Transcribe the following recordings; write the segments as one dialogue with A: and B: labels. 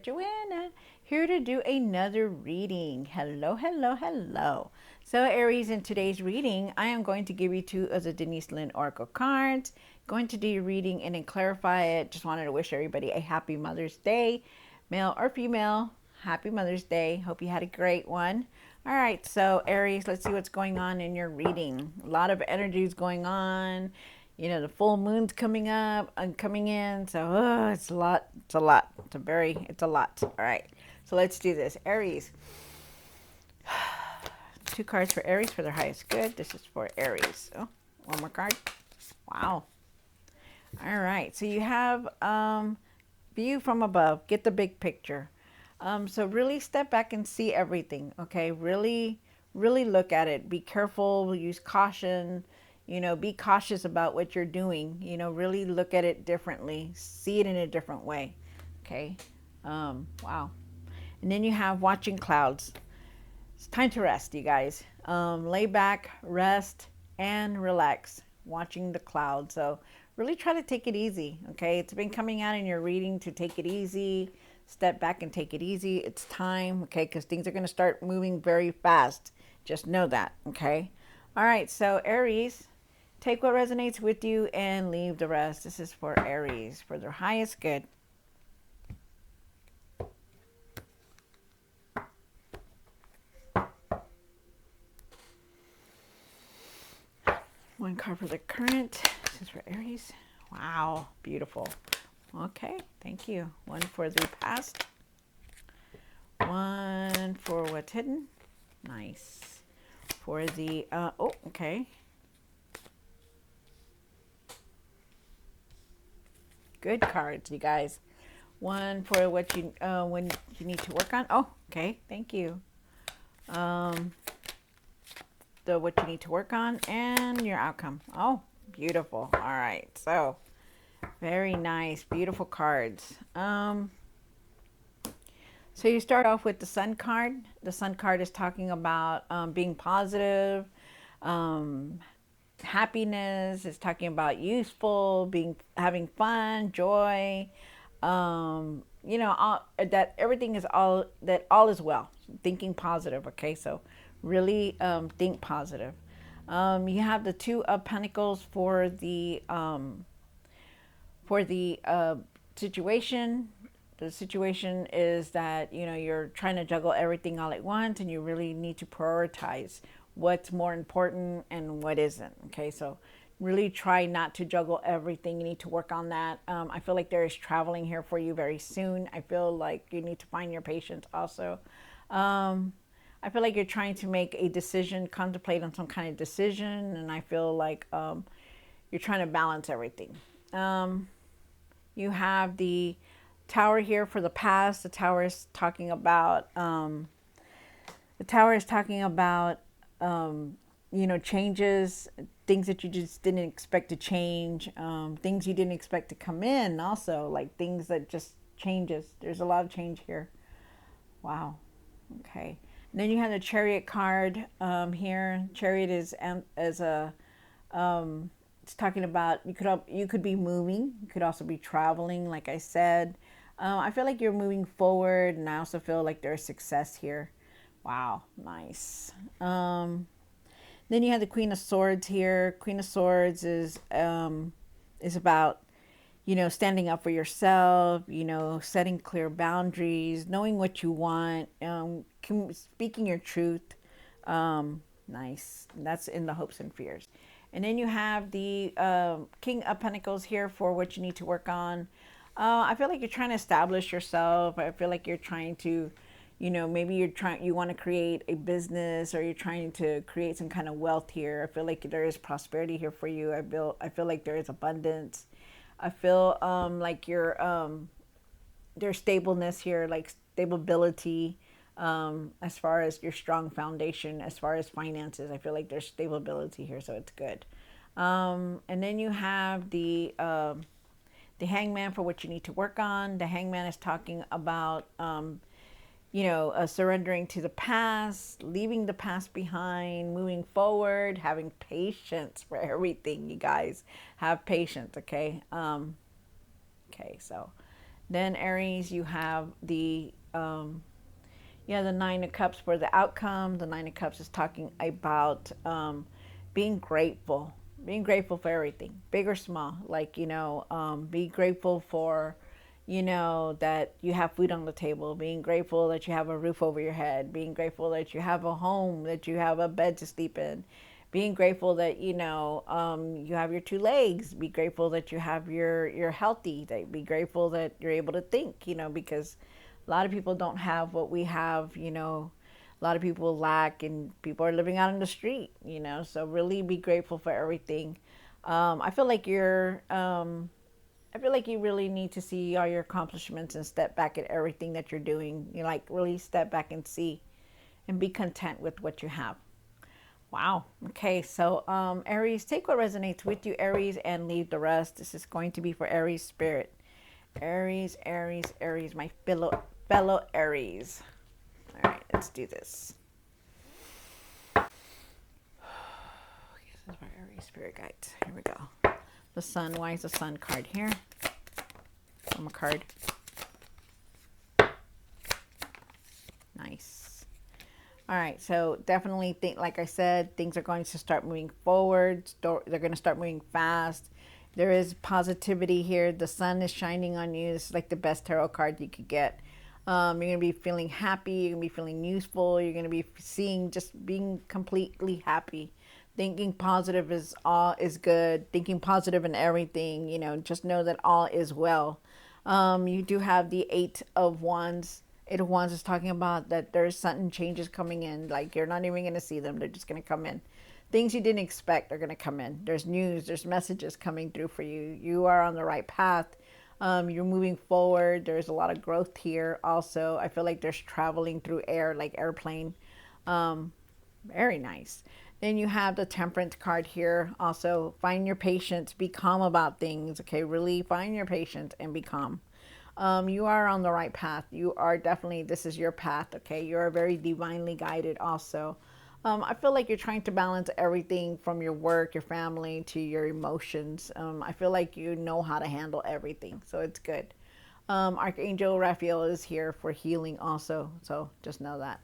A: Joanna, here to do another reading. Hello, hello, hello. So Aries, in today's reading, I am going to give you two of the Denise Lynn Oracle cards. Going to do your reading and then clarify it. Just wanted to wish everybody a happy Mother's Day, male or female. Happy Mother's Day. Hope you had a great one. All right, so Aries, let's see what's going on in your reading. A lot of energies going on. You know, the full moon's coming up and coming in. So it's a lot. It's a lot. It's a lot. All right. So let's do this. Aries. Two cards for Aries for their highest good. This is for Aries. Oh, one more card. Wow. All right. So you have view from above. Get the big picture. So really step back and see everything. Okay. Really look at it. Be careful. Use caution. You know, be cautious about what you're doing. You know, really look at it differently. See it in a different way. Okay. Wow. And then you have watching clouds. It's time to rest, you guys. Lay back, rest, and relax. Watching the clouds. So really try to take it easy. Okay. It's been coming out in your reading to take it easy. Step back and take it easy. It's time. Okay. Because things are going to start moving very fast. Just know that. Okay. All right. So Aries. Take what resonates with you and leave the rest. This is for Aries, for their highest good. One card for the current. This is for Aries. Wow, beautiful. Okay, thank you. One for the past. One for what's hidden. Nice. For the, oh, okay. Good cards, you guys. One for what you when you need to work on. Oh, okay. Thank you. The what you need to work on and your outcome. Oh, beautiful. All right. So very nice, beautiful cards. So you start off with the Sun card. The Sun card is talking about being positive. Happiness is talking about useful, having fun, joy. You know, that everything is all is well. Thinking positive. Okay, so really think positive. You have the Two of Pentacles for the situation. The situation is that, you know, you're trying to juggle everything all at once and you really need to prioritize what's more important and what isn't. Okay, so really try not to juggle everything. You need to work on that. I feel like there is traveling here for you very soon. I feel like you need to find your patience also. I feel like you're trying to make a decision, contemplate on some kind of decision, and I feel like you're trying to balance everything. You have the Tower here for the past. The Tower is talking about you know, changes, things that you just didn't expect to change, things you didn't expect to come in also, like things that just changes. There's a lot of change here. Wow. Okay. And then you have the Chariot card here. Chariot is as a it's talking about you could be moving, you could also be traveling, like I said. I feel like you're moving forward, and I also feel like there's success here. Wow, nice. Then you have the Queen of Swords here. Queen of Swords is about, you know, standing up for yourself, you know, setting clear boundaries, knowing what you want, speaking your truth. Nice. That's in the hopes and fears. And then you have the King of Pentacles here for what you need to work on. I feel like you're trying to establish yourself. I feel like you're trying to, you know, maybe you want to create a business, or you're trying to create some kind of wealth here. I feel like there is prosperity here for you. I feel like there is abundance. I feel like there's stableness here, like stability, as far as your strong foundation, as far as finances. I feel like there's stability here, so it's good. And then you have the Hangman for what you need to work on. The Hangman is talking about you know, surrendering to the past, leaving the past behind, moving forward, having patience for everything. You guys have patience, okay? Okay, so Then Aries, you have the Nine of Cups for the outcome. The Nine of Cups is talking about being grateful, being grateful for everything, big or small. Like, be grateful for, that you have food on the table, being grateful that you have a roof over your head, being grateful that you have a home, that you have a bed to sleep in, being grateful that, you have your two legs, be grateful that you're healthy, that be grateful that you're able to think, because a lot of people don't have what we have, a lot of people lack, and people are living out in the street, so really be grateful for everything. I feel like I feel like you really need to see all your accomplishments and step back at everything that you're doing. Like really step back and see and be content with what you have. Wow. Okay, so Aries, take what resonates with you, Aries, and leave the rest. This is going to be for Aries spirit. Aries, Aries, Aries, my fellow Aries. All right, let's do this. This is for Aries spirit guides. Here we go. The Sun. Why is the Sun card here? From a card. Nice. All right, so definitely think, like I said, things are going to start moving forward. They're going to start moving fast. There is positivity here. The sun is shining on you. This is like the best tarot card you could get. You're going to be feeling happy. You're going to be feeling useful. You're going to be seeing, just being completely happy. Thinking positive is good. Thinking positive in everything. Just know that all is well. You do have the Eight of Wands. Eight of Wands is talking about that there's sudden changes coming in. Like you're not even going to see them. They're just going to come in. Things you didn't expect are going to come in. There's news. There's messages coming through for you. You are on the right path. You're moving forward. There's a lot of growth here. Also, I feel like there's traveling through air, like airplane. Very nice. Then you have the Temperance card here. Also, find your patience. Be calm about things. Okay, really find your patience and be calm. You are on the right path. You are definitely, this is your path. Okay, you are very divinely guided also. I feel like you're trying to balance everything from your work, your family, to your emotions. I feel like you know how to handle everything, so it's good. Archangel Raphael is here for healing also, so just know that.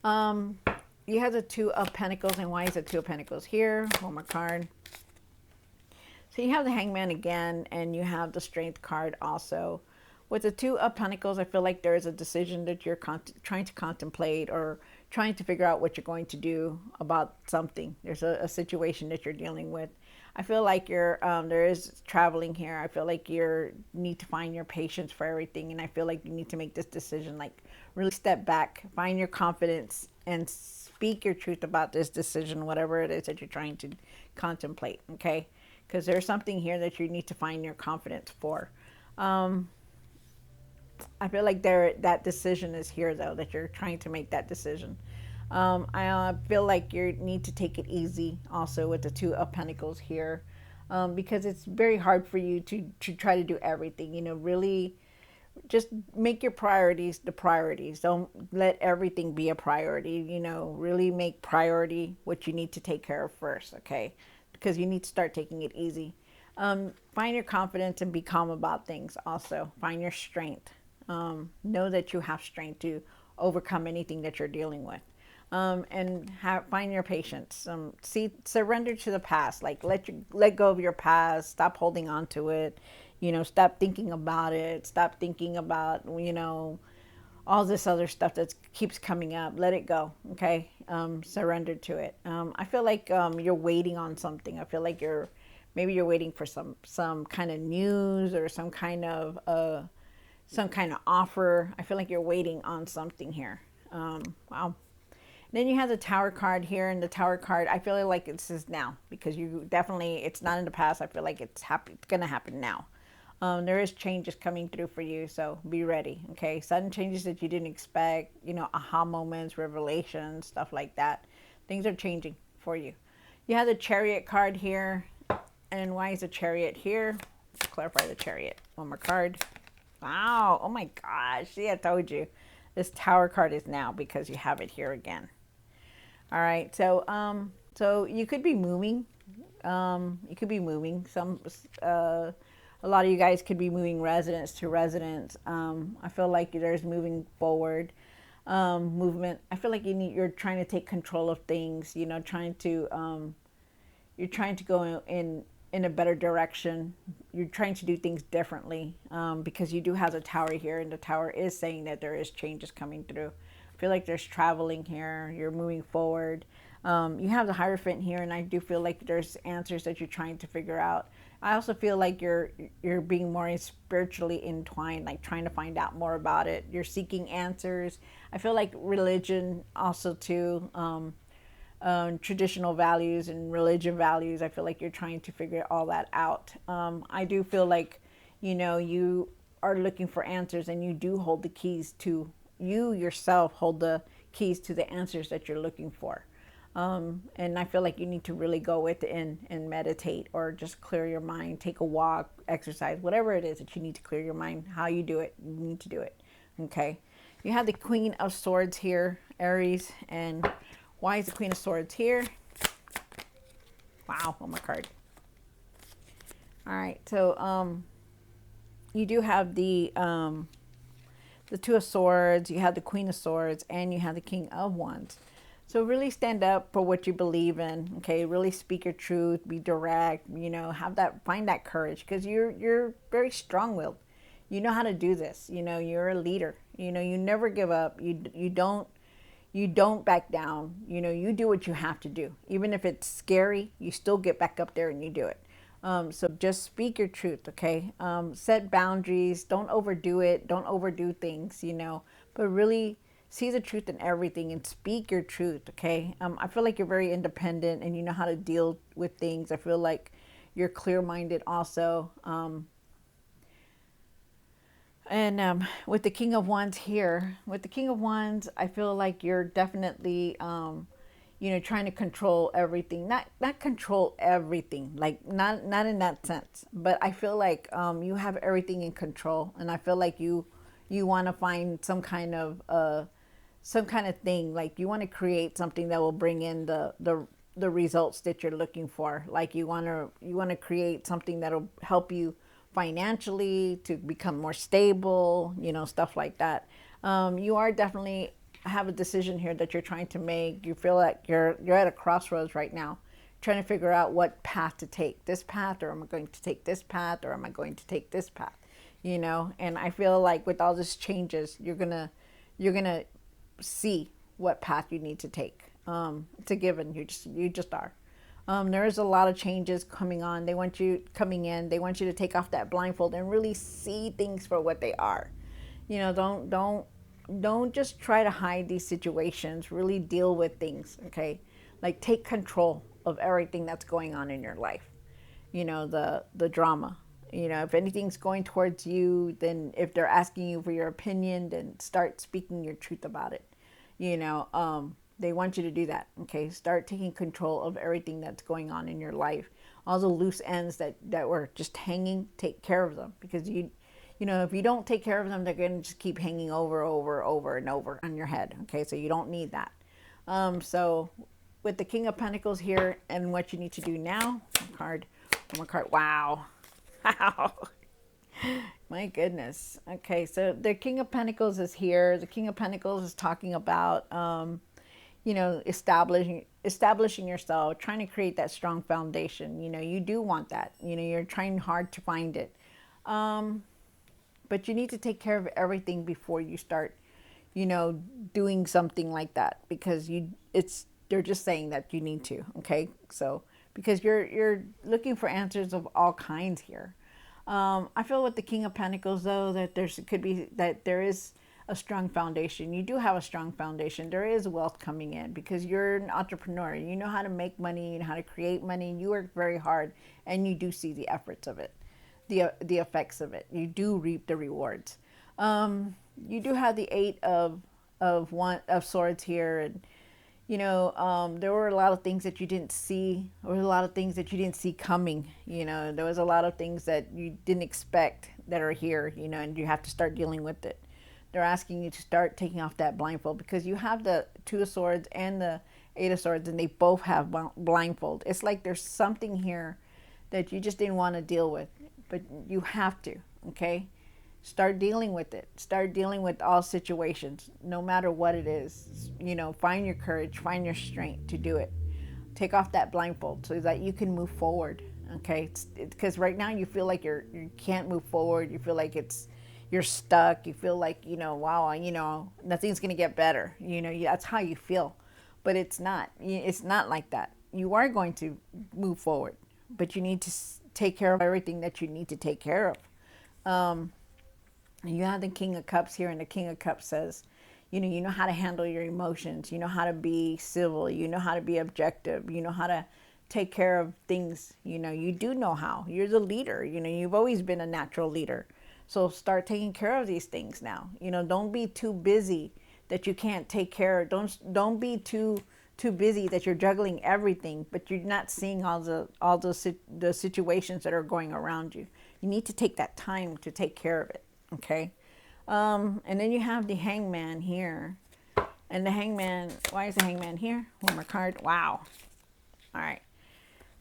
A: Um, you have the Two of Pentacles, and why is the Two of Pentacles here? One more card. So you have the Hangman again, and you have the Strength card also. With the Two of Pentacles, I feel like there is a decision that you're trying to contemplate, or trying to figure out what you're going to do about something. There's a situation that you're dealing with. I feel like there is traveling here. I feel like you need to find your patience for everything, and I feel like you need to make this decision. Like really step back, find your confidence, and speak your truth about this decision, whatever it is that you're trying to contemplate. Okay, because there's something here that you need to find your confidence for. I feel like that decision is here though, that you're trying to make that decision. I feel like you need to take it easy also with the Two of Pentacles here, because it's very hard for you to try to do everything. Really just make your priorities the priorities. Don't let everything be a priority. Really make priority what you need to take care of first, okay? Because you need to start taking it easy. Find your confidence and be calm about things also. Find your strength. Know that you have strength to overcome anything that you're dealing with. And find your patience. Surrender to the past. Like let go of your past. Stop holding on to it. Stop thinking about it. Stop thinking about all this other stuff that keeps coming up. Let it go. Okay. Surrender to it. I feel like you're waiting on something. I feel like maybe you're waiting for some kind of news, or some kind of offer. I feel like you're waiting on something here. Wow. Then you have the Tower card here, and the Tower card, I feel like this is now, because it's not in the past. I feel like it's going to happen now. There is changes coming through for you, so be ready. Okay, sudden changes that you didn't expect, aha moments, revelations, stuff like that. Things are changing for you. You have the Chariot card here, and why is the Chariot here? Let's clarify the Chariot. One more card. Wow! Oh my gosh! See, I told you, this Tower card is now because you have it here again. All right, so you could be moving. You could be moving. A lot of you guys could be moving residence to residence. I feel like there's moving forward movement. I feel like you're trying to take control of things, you know, you're trying to go in a better direction. You're trying to do things differently, because you do have the tower here, and the tower is saying that there is changes coming through. I feel like there's traveling here. You're moving forward. You have the Hierophant here, and I do feel like there's answers that you're trying to figure out. I also feel like you're being more spiritually entwined, like trying to find out more about it. You're seeking answers. I feel like religion also too. Traditional values and religion values. I feel like you're trying to figure all that out. I do feel like, you know, you are looking for answers, and you do hold the keys to, you yourself hold the keys to the answers that you're looking for. And I feel like you need to really go within and meditate, or just clear your mind, take a walk, exercise, whatever it is that you need to clear your mind. How you do it, you need to do it. Okay. You have the Queen of Swords here, Aries, and why is the Queen of Swords here? Wow, on my card. All right, so you do have the Two of Swords, you have the Queen of Swords, and you have the King of Wands. So really stand up for what you believe in. Okay, really speak your truth, be direct. You know, find that courage, because you're very strong-willed. You know how to do this. You know, you're a leader. You know, you never give up. You don't back down. You know, you do what you have to do. Even if it's scary, you still get back up there and you do it. So just speak your truth, okay? Set boundaries. Don't overdo it. Don't overdo things, you know, but really see the truth in everything and speak your truth, okay? I feel like you're very independent and you know how to deal with things. I feel like you're clear-minded also. And with the King of Wands here, with the King of Wands, I feel like you're definitely, you know, trying to control everything. Not control everything, like not in that sense. But I feel like you have everything in control, and I feel like you want to find some kind of thing. Like you want to create something that will bring in the results that you're looking for. Like you want to create something that'll help you financially to become more stable, you know, stuff like that. You are definitely have a decision here that you're trying to make. You feel like you're at a crossroads right now, trying to figure out what path to take. This path, or am I going to take this path, or am I going to take this path? You know, and I feel like with all these changes, you're gonna see what path you need to take. It's a given. You just are. There is a lot of changes coming on. They want you coming in. They want you to take off that blindfold and really see things for what they are. You know, don't just try to hide these situations. Really deal with things. Okay, like take control of everything that's going on in your life. You know, the drama. You know, if anything's going towards you, then if they're asking you for your opinion, then start speaking your truth about it. You know, they want you to do that. Okay, start taking control of everything that's going on in your life. All the loose ends that were just hanging, take care of them, because you know, if you don't take care of them, they're going to just keep hanging over and over on your head. Okay, so you don't need that. So with the King of Pentacles here, and what you need to do now, one card. Wow. Wow. My goodness. Okay, so the King of Pentacles is here. The King of Pentacles is talking about, you know, establishing yourself, trying to create that strong foundation. You know, you do want that. You know, you're trying hard to find it. But you need to take care of everything before you start, you know, doing something like that, because they're just saying that you need to. Okay, so because you're looking for answers of all kinds here. I feel with the King of Pentacles, though, that there is a strong foundation. You do have a strong foundation. There is wealth coming in because you're an entrepreneur. You know how to make money and how to create money. You work very hard, and you do see the efforts of it, the effects of it. You do reap the rewards. You do have the Eight of Swords here, and you know, there were a lot of things that you didn't see. There were a lot of things that you didn't see coming. You know, there was a lot of things that you didn't expect that are here, you know, and you have to start dealing with it. They're asking you to start taking off that blindfold, because you have the Two of Swords and the Eight of Swords, and they both have blindfold. It's like there's something here that you just didn't want to deal with. but you have to, okay? Start dealing with it. Start dealing with all situations, no matter what it is. You know, find your courage, find your strength to do it. Take off that blindfold so that you can move forward, okay? Because right now you feel like you can't move forward. You feel like you're stuck. You feel like, wow, nothing's going to get better. That's how you feel. But it's not. It's not like that. You are going to move forward, but you need to take care of everything that you need to take care of. And you have the King of Cups here, and the King of Cups says, you know how to handle your emotions. You know how to be civil. You know how to be objective. You know how to take care of things. You do know how. You're the leader. You've always been a natural leader. So start taking care of these things now. Don't be too busy that you can't take care of. Don't be too busy that you're juggling everything, but you're not seeing all the situations that are going around you. You need to take that time to take care of it. Okay. And then you have the Hangman here. And the Hangman, why is the Hangman here? One more card. Wow. All right.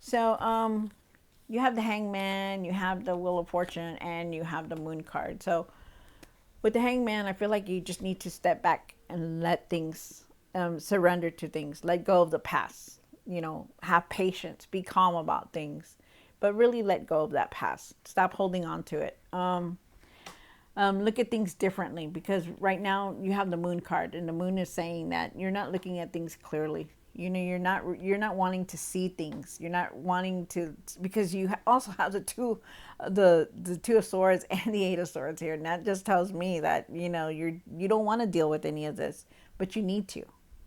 A: So you have the Hangman, you have the Wheel of Fortune, and you have the Moon card. So with the Hangman, I feel like you just need to step back and let things surrender to things. Let go of the past. Have patience. Be calm about things. But really let go of that past. Stop holding on to it. Look at things differently, because right now you have the Moon card, and the Moon is saying that you're not looking at things clearly. You're not wanting to see things. You're not wanting to, because you also have the two of Swords and the Eight of Swords here, and that just tells me that you don't want to deal with any of this, but you need to.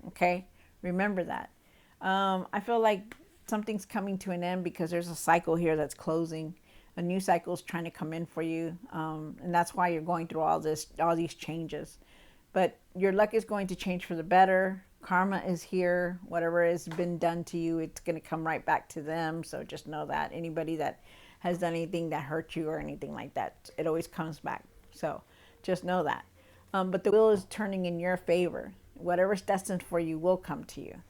A: Okay, remember that. I feel like something's coming to an end because there's a cycle here that's closing. A new cycle is trying to come in for you, and that's why you're going through all these changes. But your luck is going to change for the better. Karma is here. Whatever has been done to you, it's going to come right back to them. So just know that anybody that has done anything that hurt you or anything like that, it always comes back. So just know that. But the wheel is turning in your favor. Whatever's destined for you will come to you.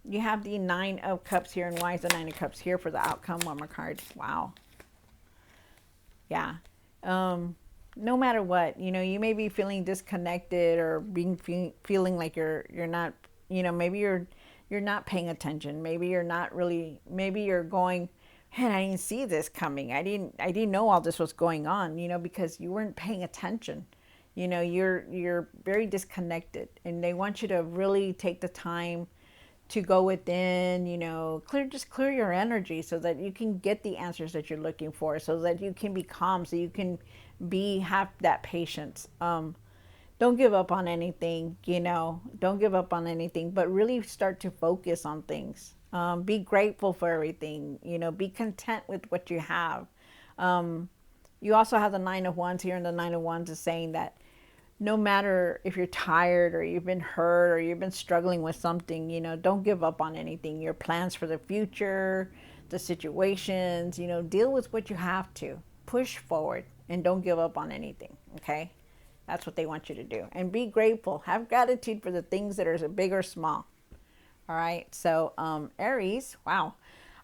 A: You have the Nine of Cups here, and why is the Nine of Cups here for the outcome? One more card. Wow. Yeah. No matter what, you may be feeling disconnected or feeling like you're not, maybe you're not paying attention. Maybe you're not really. Maybe you're going, man, I didn't see this coming. I didn't know all this was going on. Because you weren't paying attention. You're very disconnected, and they want you to really take the time to go within, clear your energy so that you can get the answers that you're looking for, so that you can be calm, so you can have that patience. Don't give up on anything, don't give up on anything, but really start to focus on things. Be grateful for everything, be content with what you have. You also have the Nine of Wands here, and the Nine of Wands is saying that no matter if you're tired or you've been hurt or you've been struggling with something, don't give up on anything. Your plans for the future, the situations, deal with what you have to. Push forward and don't give up on anything, okay? That's what they want you to do. And be grateful. Have gratitude for the things that are big or small. All right, so Aries, wow.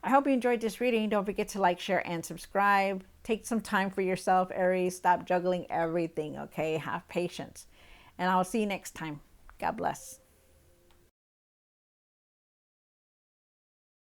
A: I hope you enjoyed this reading. Don't forget to like, share, and subscribe. Take some time for yourself, Aries. Stop juggling everything, okay? Have patience. And I'll see you next time. God bless.